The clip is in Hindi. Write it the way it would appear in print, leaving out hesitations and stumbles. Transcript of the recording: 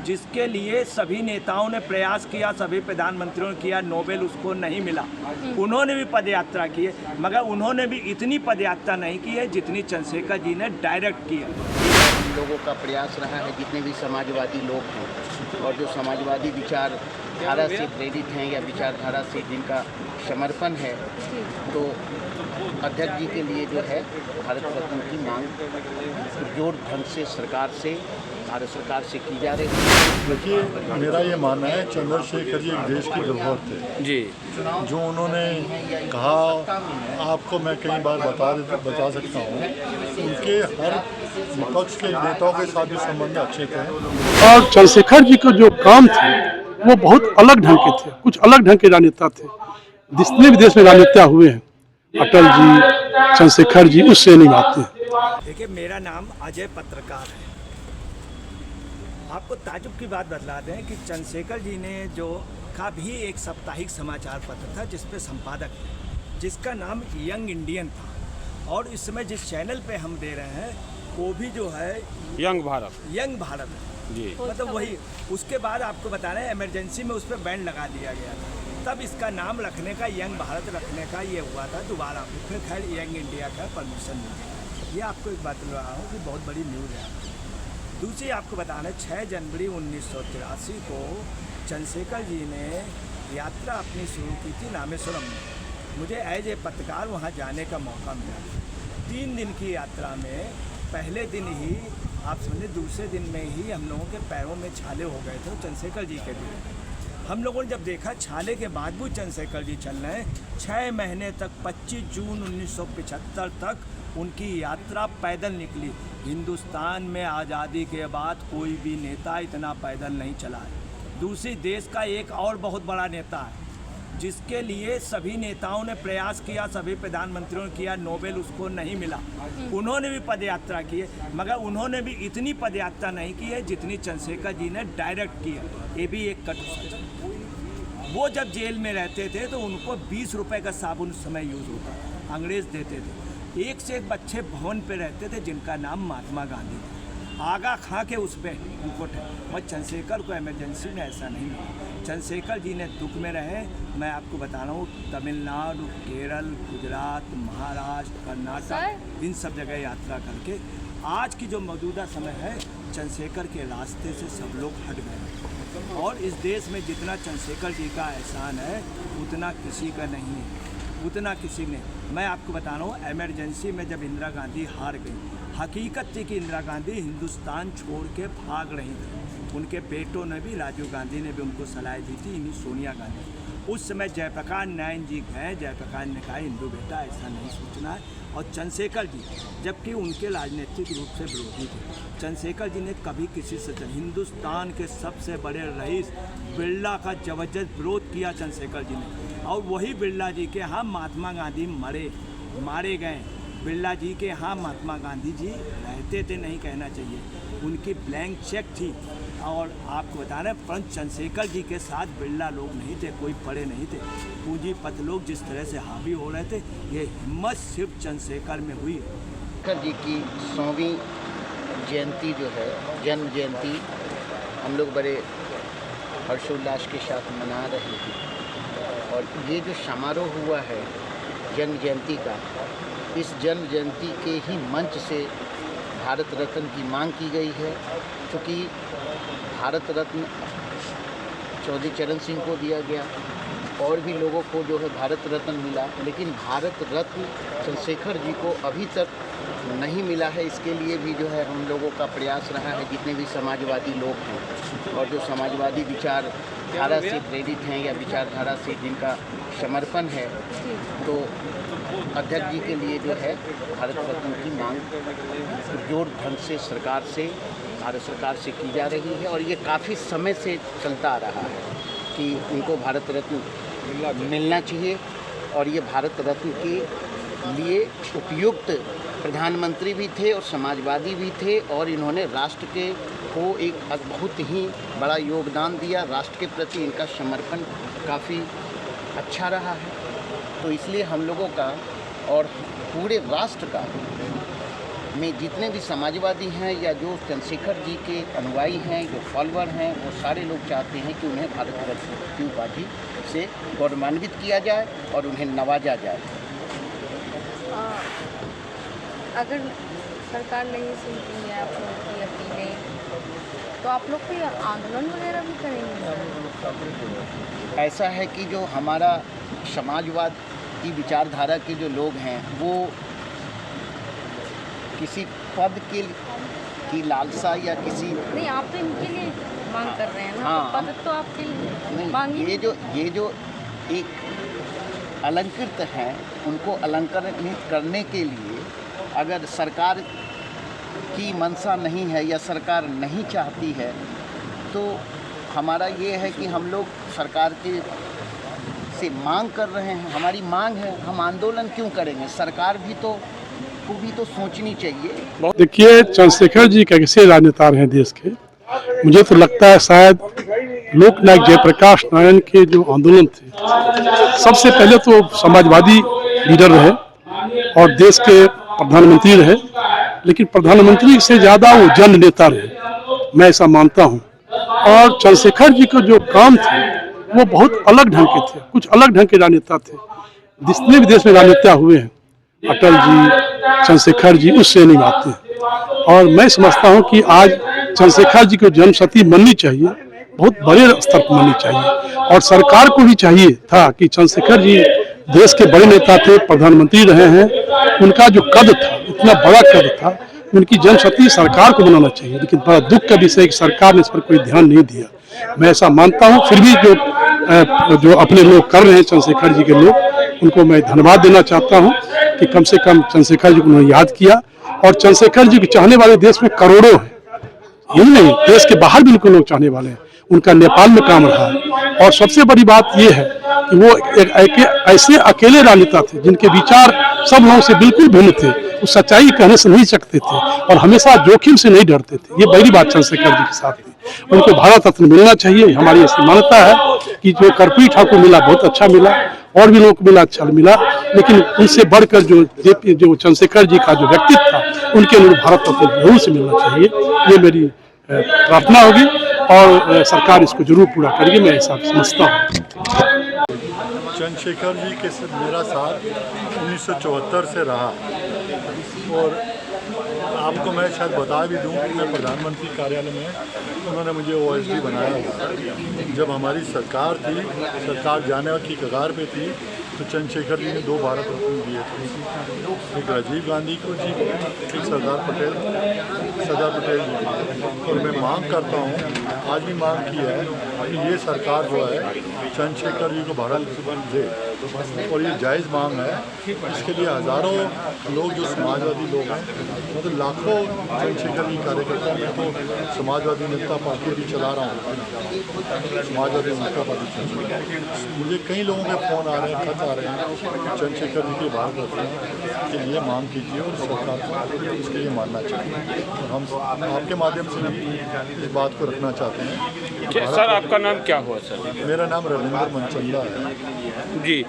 जिसके लिए सभी नेताओं ने प्रयास किया, सभी प्रधानमंत्रियों ने किया, नोबेल उसको नहीं मिला। उन्होंने भी पदयात्रा की है, मगर उन्होंने भी इतनी पदयात्रा नहीं की है जितनी चंद्रशेखर जी ने डायरेक्ट की है। हम लोगों का प्रयास रहा है, जितने भी समाजवादी लोग हैं और जो समाजवादी विचारधारा से प्रेरित हैं या विचारधारा से जिनका समर्पण है, तो अध्यक्ष जी के लिए जो है भारत रत्न की मांग जोर ढंग से भारत सरकार से की जा रही है। देखिए, मेरा ये मानना है चंद्रशेखर जी एक देश के धरोहर थे जी। जो उन्होंने कहा, आपको मैं कई बार बता सकता हूँ, उनके हर विपक्ष के नेताओं के साथ भी संबंध अच्छे थे। और चंद्रशेखर जी के जो काम थे वो बहुत अलग ढंग के थे, कुछ अलग ढंग के राजनेता थे। जितने भी देश में राजनेता हुए हैं, अटल जी, चंद्रशेखर जी, उससे नहीं आते। देखिए, मेरा नाम अजय पत्रकार है। आपको ताजुब की बात बतला दें कि चंद्रशेखर जी ने जो का भी एक साप्ताहिक समाचार पत्र था जिस पे संपादक थे, जिसका नाम यंग इंडियन था, और इस समय जिस चैनल पे हम दे रहे हैं वो भी जो है यंग भारत जी, मतलब वही। उसके बाद आपको बता रहे हैं इमरजेंसी में उस पर बैन लगा दिया गया था, तब इसका नाम रखने का, यंग भारत रखने का ये हुआ था दोबारा, फिर खैर यंग इंडिया का परमिशन मिल गया। ये आपको एक बात बता रहा हूँ कि बहुत बड़ी न्यूज़ है। दूसरी आपको बताना है, 6 जनवरी 1983 को चंद्रशेखर जी ने यात्रा अपनी शुरू की थी रामेश्वरम में। मुझे एज ए पत्रकार वहाँ जाने का मौका मिला। 3 दिन की यात्रा में पहले दिन ही आप समझे, दूसरे दिन में ही हम लोगों के पैरों में छाले हो गए थे चंद्रशेखर जी के लिए। हम लोगों ने जब देखा छाले के बाद भी चंद्रशेखर जी चल रहे हैं, 6 महीने तक 25 जून 1975 तक उनकी यात्रा पैदल निकली। हिंदुस्तान में आज़ादी के बाद कोई भी नेता इतना पैदल नहीं चला है। दूसरी देश का एक और बहुत बड़ा नेता है जिसके लिए सभी नेताओं ने प्रयास किया, सभी प्रधानमंत्रियों ने किया, नोबेल उसको नहीं मिला। उन्होंने भी पदयात्रा की है, मगर उन्होंने भी इतनी पदयात्रा नहीं की है जितनी चंद्रशेखर जी ने डायरेक्ट की है। ये भी एक कटु सच है। वो जब जेल में रहते थे तो उनको 20 रुपए का साबुन उस समय यूज़ होता था, अंग्रेज़ देते थे। एक से एक बच्चे भवन पे रहते थे जिनका नाम महात्मा गांधी था। आगा खा के उस पर उनको और चंद्रशेखर को इमरजेंसी में ऐसा नहीं मिला। चंद्रशेखर जी ने दुख में रहे। मैं आपको बता रहा हूँ, तमिलनाडु, केरल, गुजरात, महाराष्ट्र, कर्नाटक, इन सब जगह यात्रा करके आज की जो मौजूदा समय है, चंद्रशेखर के रास्ते से सब लोग हट गए। और इस देश में जितना चंद्रशेखर जी का एहसान है उतना किसी का नहीं है, उतना किसी ने। मैं आपको बता रहा हूँ, इमरजेंसी में जब इंदिरा गांधी हार गई, हकीकत थी कि इंदिरा गांधी हिंदुस्तान छोड़ के भाग रही थी। उनके बेटों ने भी, राजीव गांधी ने भी उनको सलाह दी थी, इन्हीं सोनिया गांधी। उस समय जयप्रकाश नारायण जी गए, जयप्रकाश ने कहा हिंदू बेटा ऐसा नहीं सोचना है। और चंद्रशेखर जी, जबकि उनके राजनीतिक रूप से विरोधी थे, चंद्रशेखर जी ने कभी किसी से, हिंदुस्तान के सबसे बड़े रईस बिरला का जबरदस्त विरोध किया चंद्रशेखर जी ने। और वही बिरला जी के यहाँ महात्मा गांधी मारे गए। बिरला जी के यहाँ महात्मा गांधी जी रहते थे, नहीं कहना चाहिए, उनकी ब्लैंक चेक थी। और आपको बता रहे हैं, परंतु चंद्रशेखर जी के साथ बिरला लोग नहीं थे, कोई बड़े नहीं थे। पूंजीपति लोग जिस तरह से हावी हो रहे थे, ये हिम्मत सिर्फ चंद्रशेखर में हुई। चंद्रशेखर जी की 100वीं जयंती जो है, जन्म जयंती, हम लोग बड़े हर्षोल्लास के साथ मना रहे हैं। और ये जो समारोह हुआ है जन्म जयंती का, इस जन्म जयंती के ही मंच से भारत रत्न की मांग की गई है, क्योंकि भारत रत्न चौधरी चरण सिंह को दिया गया, और भी लोगों को जो है भारत रत्न मिला, लेकिन भारत रत्न चंद्रशेखर जी को अभी तक नहीं मिला है। इसके लिए भी जो है हम लोगों का प्रयास रहा है, जितने भी समाजवादी लोग हैं और जो समाजवादी विचारधारा से प्रेरित हैं या विचारधारा से जिनका समर्पण है, तो अध्यक्ष जी के लिए जो है भारत रत्न की मांग जोर ढंग से भारत सरकार से की जा रही है। और ये काफ़ी समय से चलता आ रहा है कि उनको भारत रत्न मिलना चाहिए। और ये भारत रत्न के लिए उपयुक्त प्रधानमंत्री भी थे और समाजवादी भी थे, और इन्होंने राष्ट्र के को एक बहुत ही बड़ा योगदान दिया। राष्ट्र के प्रति इनका समर्पण काफ़ी अच्छा रहा है। तो इसलिए हम लोगों का और पूरे राष्ट्र का में जितने भी समाजवादी हैं या जो चंद्रशेखर जी के अनुयायी हैं, जो फॉलोअर हैं, वो सारे लोग चाहते हैं कि उन्हें भारत रत्न की उपाधि से गौरवान्वित किया जाए और उन्हें नवाजा जाए। अगर सरकार नहीं सुनती है आप लोग की अपीलें, तो आप लोग कोई आंदोलन वगैरह भी करेंगे? ऐसा है कि जो हमारा समाजवाद की विचारधारा के जो लोग हैं वो किसी पद की लालसा या किसी नहीं, आप तो इनके लिए मांग कर रहे हैं ना। हाँ, तो पद तो आपके लिए मांगी। ये जो एक अलंकृत हैं, उनको अलंकृत करने के लिए अगर सरकार की मंशा नहीं है या सरकार नहीं चाहती है, तो हमारा ये है कि हम लोग सरकार के से मांग कर रहे हैं। हमारी मांग है, हम आंदोलन क्यों करेंगे? सरकार भी तो को भी तो सोचनी चाहिए। देखिए, चंद्रशेखर जी कैसे राजनेता हैं देश के। मुझे तो लगता है शायद लोकनायक जयप्रकाश नारायण के जो आंदोलन थे, सबसे पहले तो समाजवादी लीडर रहे और देश के प्रधानमंत्री रहे, लेकिन प्रधानमंत्री से ज़्यादा वो जन नेता रहे, मैं ऐसा मानता हूँ। और चंद्रशेखर जी के जो काम थे वो बहुत अलग ढंग के थे, कुछ अलग ढंग के राजनेता थे। जितने भी देश में राजनेता हुए हैं, अटल जी, चंद्रशेखर जी, उससे नहीं आते हैं। और मैं समझता हूँ कि आज चंद्रशेखर जी को जन्मशती मननी चाहिए, बहुत बड़े स्तर पर मननी चाहिए। और सरकार को भी चाहिए था कि चंद्रशेखर जी देश के बड़े नेता थे, प्रधानमंत्री रहे हैं, उनका जो कद था, इतना बड़ा कद था, उनकी जन्मशती सरकार को मनाना चाहिए। लेकिन बड़ा दुख का विषय है कि सरकार ने इस पर कोई ध्यान नहीं दिया। मैं ऐसा मानता हूँ। फिर भी जो अपने लोग कर रहे हैं, चंद्रशेखर जी के लोग, उनको मैं धन्यवाद देना चाहता हूँ कि कम से कम चंद्रशेखर जी को उन्होंने याद किया। और चंद्रशेखर जी के चाहने वाले देश में करोड़ों हैं, यही नहीं, देश के बाहर भी उनको लोग चाहने वाले हैं। उनका नेपाल में काम रहा है। और सबसे बड़ी बात यह है कि वो एक ऐसे अकेले राजनेता थे जिनके विचार सब लोगों से बिल्कुल भिन्न थे, वो सच्चाई कहने से नहीं सकते थे और हमेशा जोखिम से नहीं डरते थे। ये बड़ी बात चंद्रशेखर जी के साथ थी। उनको भारत रत्न मिलना चाहिए, हमारी ऐसी मान्यता है कि जो कर्पूरी ठाकुर मिला बहुत अच्छा मिला, और भी लोगों को मिला अच्छा मिला, लेकिन उनसे बढ़कर जो चंद्रशेखर जी का जो व्यक्तित्व था, उनके लिए भारत रत्न जरूर से मिलना चाहिए। ये मेरी प्रार्थना होगी और सरकार इसको जरूर पूरा करेगी, मैं ऐसा समझता हूँ। चंद्रशेखर जी के साथ मेरा साथ 1974 से रहा और आपको मैं शायद बता भी दूं कि मैं प्रधानमंत्री कार्यालय में उन्होंने मुझे OSD बनाया था। जब हमारी सरकार थी, सरकार जाने की कगार पे थी, तो चंद्रशेखर जी ने 2 भारत रत्न दिए थे, एक राजीव गांधी को जी, एक सरदार पटेल जी को। और मैं मांग करता हूँ, आज भी मांग की है कि ये सरकार जो है चंद्रशेखर जी को भारत रत्न दे, और ये जायज़ मांग है। इसके लिए हज़ारों लोग जो समाजवादी लोग हैं, मतलब लाखों चंद्रशेखर जी कार्यकर्ता, मैं तो समाजवादी जनता पार्टी भी चला रहा हूँ, समाजवादी जनता पार्टी चल रही है। मुझे कई लोगों के फ़ोन आ रहे हैं, खत आ रहे हैं, चंद्रशेखर जी के भारत रत्न के लिए मांग कीजिए और सरकार को इसके लिए मानना चाहिए। और हम आपके माध्यम से भी इस बात को रखना चाहते हैं। सर, आपका नाम क्या हुआ सर? मेरा नाम रविंद्र मनचंदा है जी।